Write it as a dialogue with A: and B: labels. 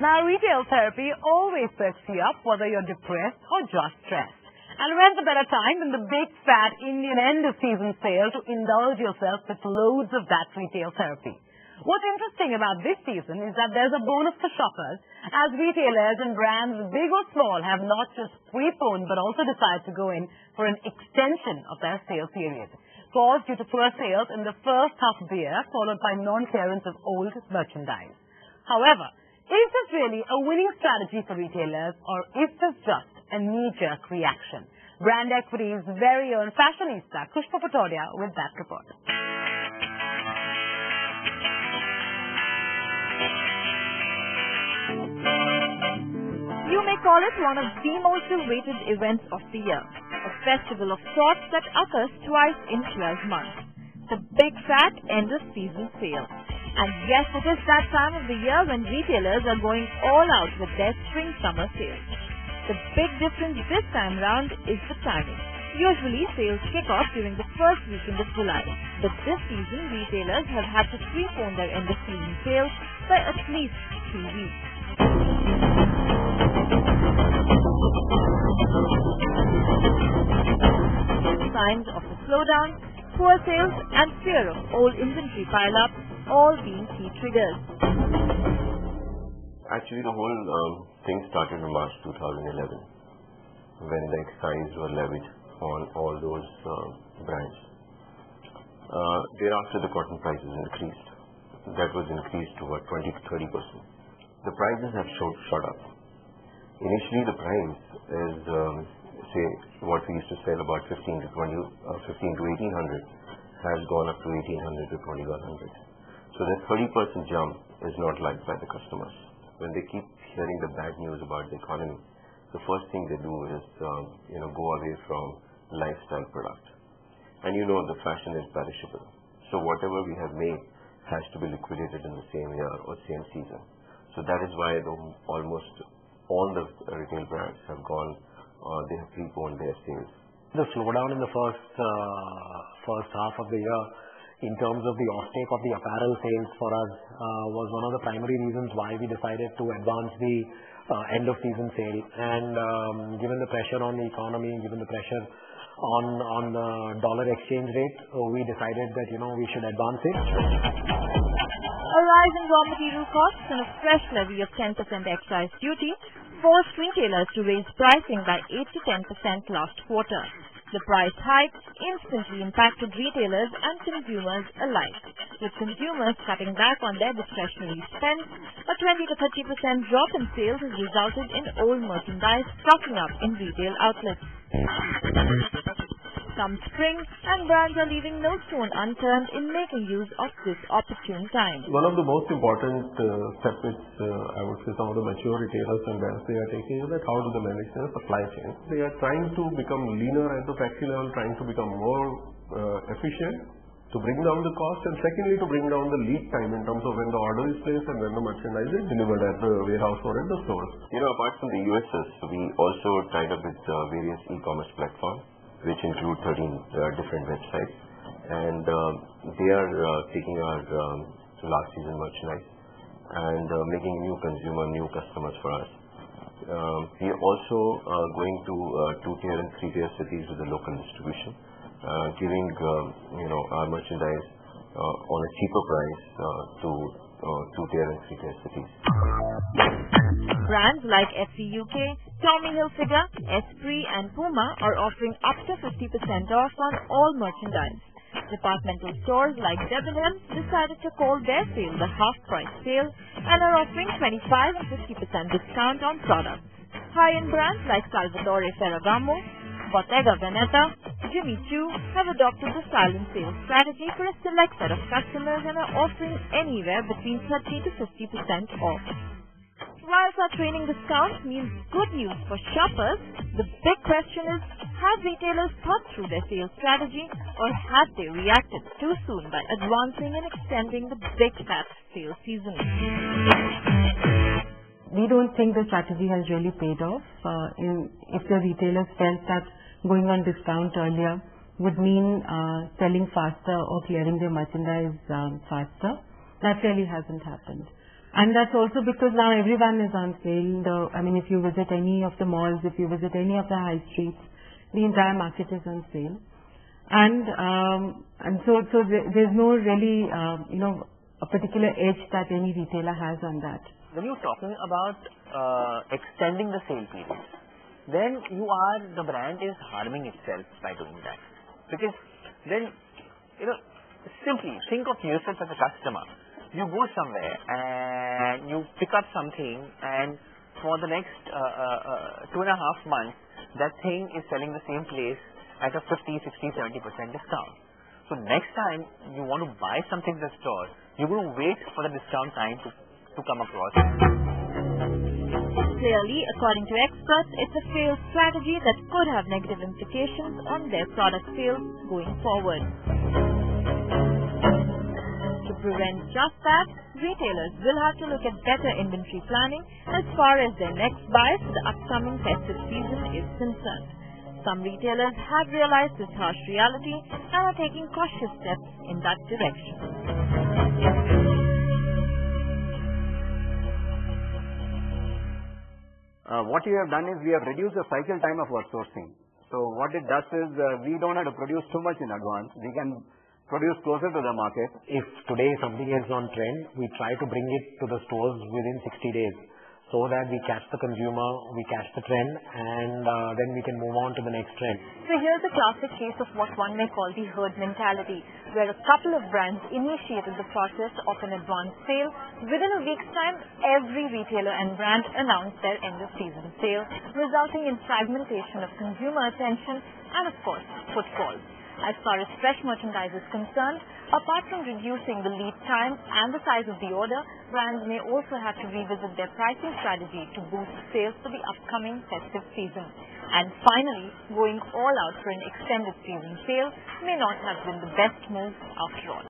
A: Now, retail therapy always perks you up, whether you're depressed or just stressed. And when's a better time than the big fat Indian end-of-season sale to indulge yourself with loads of that retail therapy? What's interesting about this season is that there's a bonus for shoppers, as retailers and brands big or small have not just preponed but also decided to go in for an extension of their sale period, caused due to poor sales in the first half of the year, followed by non-clearance of old merchandise. However, is this really a winning strategy for retailers, or is this just a knee-jerk reaction? Brand Equity's very own fashionista, Kushpa Patodia, with that report.
B: You may call it one of the most awaited events of the year, a festival of sorts that occurs twice in 12 months, the big fat end-of-season sale. And yes, it is that time of the year when retailers are going all out with their spring-summer sales. The big difference this time round is the timing. Usually, sales kick off during the first weekend of July, but this season, retailers have had to prepone their end-of-season sales by at least 2 weeks. Signs of the slowdown, poor sales, and fear of old inventory pile-up all being key triggers.
C: Actually, the whole thing started in March 2011 when the excise were levied on all those brands. Thereafter, the cotton prices increased. That was increased to 20 to 30%. The prices have shot up. Initially, the price is, say, what we used to sell about 15 to 1800 has gone up to 1800 to 2100. So that 30% jump is not liked by the customers. When they keep hearing the bad news about the economy, the first thing they do is, go away from lifestyle product. And the fashion is perishable. So whatever we have made has to be liquidated in the same year or same season. So that is why almost all the retail brands have gone, they have preponed their sales.
D: The slowdown in the first half of the year in terms of the offtake of the apparel sales for us was one of the primary reasons why we decided to advance the end-of-season sale. And given the pressure on the economy, given the pressure on the dollar exchange rate, we decided that we should advance it.
B: A rise in raw material costs and a fresh levy of 10% excise duty forced retailers to raise pricing by 8 to 10% last quarter. The price hike instantly impacted retailers and consumers alike, with consumers cutting back on their discretionary spend. A 20 to 30% drop in sales has resulted in old merchandise stocking up in retail outlets. Some spring, and brands are leaving no stone unturned in making use of this opportune time.
E: One of the most important steps which I would say some of the mature retailers and brands they are taking is that how do they manage their supply chain. They are trying to become leaner at the factory level, trying to become more efficient to bring down the cost, and secondly to bring down the lead time in terms of when the order is placed and when the merchandise is delivered at the warehouse or at the stores.
C: Apart from the USS, we also tied up with various e-commerce platforms, which include 13 different websites, and they are taking our last season merchandise and making new customers for us. We are also going to 2-tier and 3-tier cities with the local distribution, giving our merchandise on a cheaper price to 2-tier and 3-tier cities.
B: Brands like FC UK, Tommy Hilfiger, Esprit and Puma are offering up to 50% off on all merchandise. Departmental stores like Debenhams decided to call their sale the half-price sale and are offering 25 and 50% discount on products. High-end brands like Salvatore Ferragamo, Bottega Veneta, Jimmy Choo have adopted the silent sales strategy for a select set of customers and are offering anywhere between 30 to 50% off. While such training discounts means good news for shoppers, the big question is, have retailers thought through their sales strategy, or have they reacted too soon by advancing and extending the big fat sales season?
A: We don't think the strategy has really paid off. If the retailers felt that going on discount earlier would mean selling faster or clearing their merchandise faster, that really hasn't happened.
F: And that's also because now everyone is on sale. If you visit any of the malls, if you visit any of the high streets, the entire market is on sale. And so there's no really, a particular edge that any retailer has on that.
G: When you're talking about extending the sale period, then the brand is harming itself by doing that. Because then, simply think of yourself as a customer. You go somewhere and you pick up something, and for the next 2.5 months, that thing is selling the same place at a 50, 60, 70% discount. So next time you want to buy something in the store, you're going to wait for the discount time to come across.
B: Clearly, according to experts, it's a failed strategy that could have negative implications on their product sales going forward. To prevent just that, retailers will have to look at better inventory planning as far as their next buy for the upcoming festive season is concerned. Some retailers have realized this harsh reality and are taking cautious steps in that direction.
H: What we have done is we have reduced the cycle time of our sourcing. So what it does is we don't have to produce too much in advance. We can produce closer to the market.
D: If today something is on trend, we try to bring it to the stores within 60 days so that we catch the consumer, we catch the trend, and then we can move on to the next trend.
B: So here's a classic case of what one may call the herd mentality, where a couple of brands initiated the process of an advance sale. Within a week's time, every retailer and brand announced their end-of-season sale, resulting in fragmentation of consumer attention and, of course, footfall. As far as fresh merchandise is concerned, apart from reducing the lead time and the size of the order, brands may also have to revisit their pricing strategy to boost sales for the upcoming festive season. And finally, going all out for an extended season sale may not have been the best move after all.